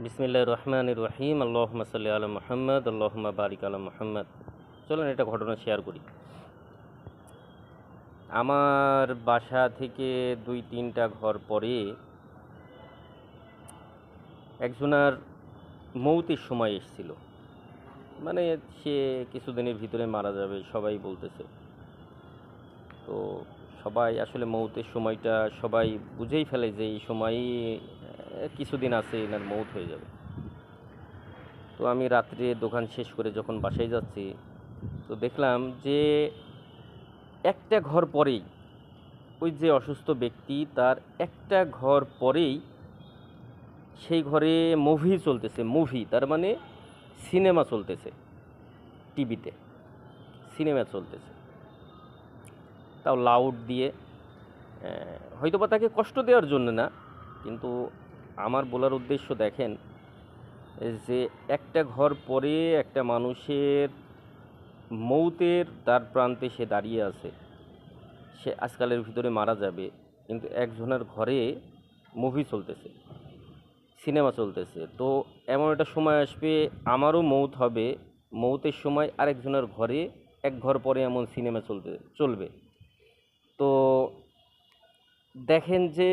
বিসমিল্লাহির রহমানির রহিম। আল্লাহুম্মা সাল্লি আলা মুহাম্মাদ, আল্লাহুম্মা বারিক আলা মুহাম্মাদ। চলুন একটা ঘটনা শেয়ার করি। আমার বাসা থেকে ২-৩টা ঘর পরে একজনার মৌতের সময় এসেছিল। মানে সে কিছুদিনের ভিতরে মারা যাবে সবাই বলতেছে। তো সবাই আসলে মৌতের সময়টা সবাই বুঝেই ফেলে যে এই সময়ই কিছুদিন আছে এনার মৌত হয়ে যাবে। তো আমি রাত্রে দোকান শেষ করে যখন বাসায় যাচ্ছি, তো দেখলাম যে একটা ঘর পরেই ওই যে অসুস্থ ব্যক্তি তার একটা ঘর পরেই সেই ঘরে মুভি চলতেছে। মুভি তার মানে সিনেমা চলতেছে, টিভিতে সিনেমা চলতেছে, তাও লাউড দিয়ে। হয়তোবা তাকে কষ্ট দেওয়ার জন্য না, কিন্তু আমার বলার উদ্দেশ্য দেখেন যে একটা ঘর পরে একটা মানুষের মৌতের দ্বার প্রান্তে সে দাঁড়িয়ে আছে। সে আজকালের ভিতরে মারা যাবে, কিন্তু একজনের ঘরে মুভি চলতেছে, সিনেমা চলতেছে। তো এমন একটা সময় আসবে আমারও মৌত হবে, মৌতের সময় আরেকজনের ঘরে এক ঘর পরে এমন সিনেমা চলবে। তো দেখেন যে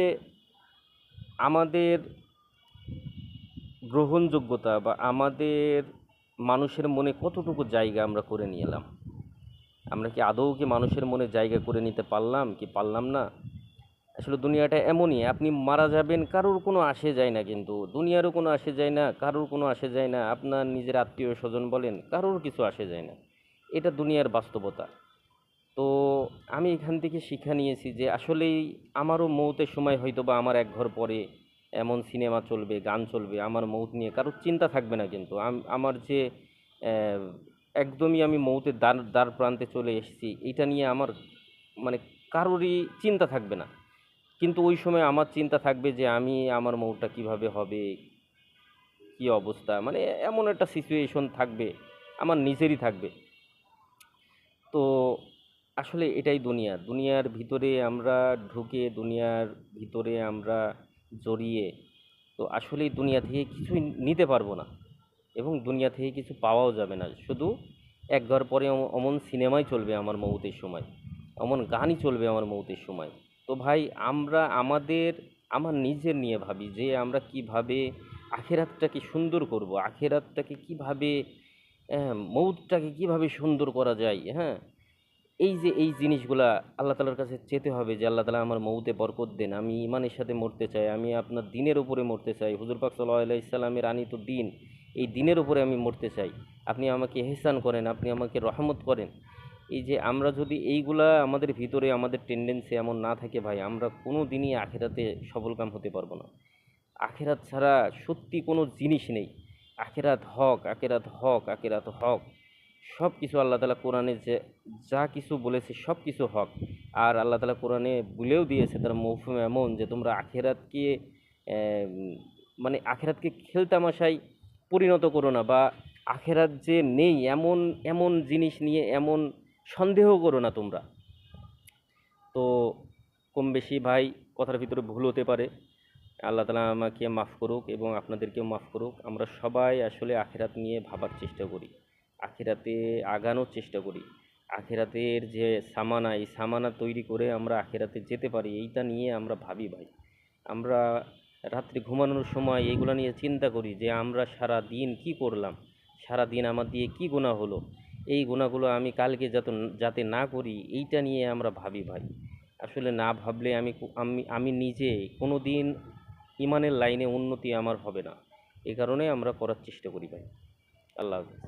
আমাদের গ্রহণযোগ্যতা বা আমাদের মানুষের মনে কতটুকু জায়গা আমরা করে নিয়ে এলাম। আমরা কি আদৌ কি মানুষের মনে জায়গা করে নিতে পারলাম কি পারলাম না? আসলে দুনিয়াটা এমনই, আপনি মারা যাবেন কারোর কোনো আসে যায় না, কিন্তু দুনিয়ারও কোনো আসে যায় না, কারোর কোনো আসে যায় না, আপনার নিজের আত্মীয় স্বজন বলেন কারোর কিছু আসে যায় না। এটা দুনিয়ার বাস্তবতা। তো আমি এখান থেকে শিক্ষা নিয়েছি যে আসলেই আমারও মৌতের সময় হয়তো বা আমার এক ঘর পরে এমন সিনেমা চলবে, গান চলবে, আমার মৌত নিয়ে কারোর চিন্তা থাকবে না। কিন্তু আমার যে আহ, একদমই আমি মৌতের দ্বার দ্বার প্রান্তে চলে এসেছি, এটা নিয়ে আমার মানে কারোরই চিন্তা থাকবে না। কিন্তু ওই সময় আমার চিন্তা থাকবে যে আমি আমার মৌটা কিভাবে হবে, কি অবস্থা, মানে এমন একটা সিচুয়েশন থাকবে, আমার নিজেরই থাকবে। তো আসলে এটাই দুনিয়া। দুনিয়ার ভিতরে আমরা ঢুকে, দুনিয়ার ভিতরে আমরা জড়িয়ে, তো আসলেই দুনিয়া থেকে কিছুই নিতে পারবো না এবং দুনিয়া থেকে কিছু পাওয়াও যাবে না। শুধু এক ঘর পরে অমন সিনেমাই চলবে আমার মৌতের সময়, অমন গানই চলবে আমার মৌতের সময়। তো ভাই, আমরা আমার নিজের নিয়ে ভাবি যে আমরা কিভাবে আখেরাতটাকে সুন্দর করব, আখেরাতটাকে কিভাবে, মৌতটাকে কিভাবে সুন্দর করা যায়। হ্যাঁ, এই যে এই জিনিসগুলা আল্লাহ তালার কাছে চেতে হবে যে আল্লাহ তালা আমার মৌতে বরকত দেন, আমি ইমানের সাথে মরতে চাই, আমি আপনার দিনের উপরে মরতে চাই, হুজুর পাক সাল্লাল্লাহু আলাইহি সাল্লামের আনিত দিন, এই দিনের উপরে আমি মরতে চাই, আপনি আমাকে ইহসান করেন, আপনি আমাকে রহমত করেন। এই যে আমরা যদি এইগুলা আমাদের ভিতরে, আমাদের টেন্ডেন্সি এমন না থাকে ভাই, আমরা কোনো দিনই আখেরাতে সফলকাম হতে পারবো না। আখেরাত ছাড়া সত্যি কোনো জিনিস নেই। আখেরাত হক, আখেরাত হক, আখেরাত হক। সব কিছু আল্লাহ তালা কোরআনে যে যা কিছু বলেছে সব কিছু হক। আর আল্লাহ তালা কোরআনে বলেও দিয়েছে তার মৌসুম এমন যে তোমরা আখেরাতকে মানে আখেরাতকে খেলতামাশায় পরিণত করো না, বা আখেরাত যে নেই এমন এমন জিনিস নিয়ে এমন সন্দেহ করো না তোমরা। তো কম বেশি ভাই কথার ভিতরে ভুল হতে পারে। আল্লাহ তালা আমাকে মাফ করুক এবং আপনাদেরকেও মাফ করুক। আমরা সবাই আসলে আখেরাত নিয়ে ভাবার চেষ্টা করি, আখেরাতে আগানোর চেষ্টা করি, আখেরাতের যে সামানা, এই সামানা তৈরি করে আমরা আখেরাতে যেতে পারি, এইটা নিয়ে আমরা ভাবি ভাই। আমরা রাত্রে ঘুমানোর সময় এইগুলো নিয়ে চিন্তা করি যে আমরা সারা দিন কী করলাম, সারা দিন আমার দিয়ে কী গুনাহ হলো, এই গুনাহগুলো আমি কালকে যাতে না করি, এইটা নিয়ে আমরা ভাবি ভাই। আসলে না ভাবলে আমি নিজে কোনো দিন ইমানের লাইনে উন্নতি আমার হবে না। এ কারণে আমরা করার চেষ্টা করি ভাই। আল্লাহ হাফেজ।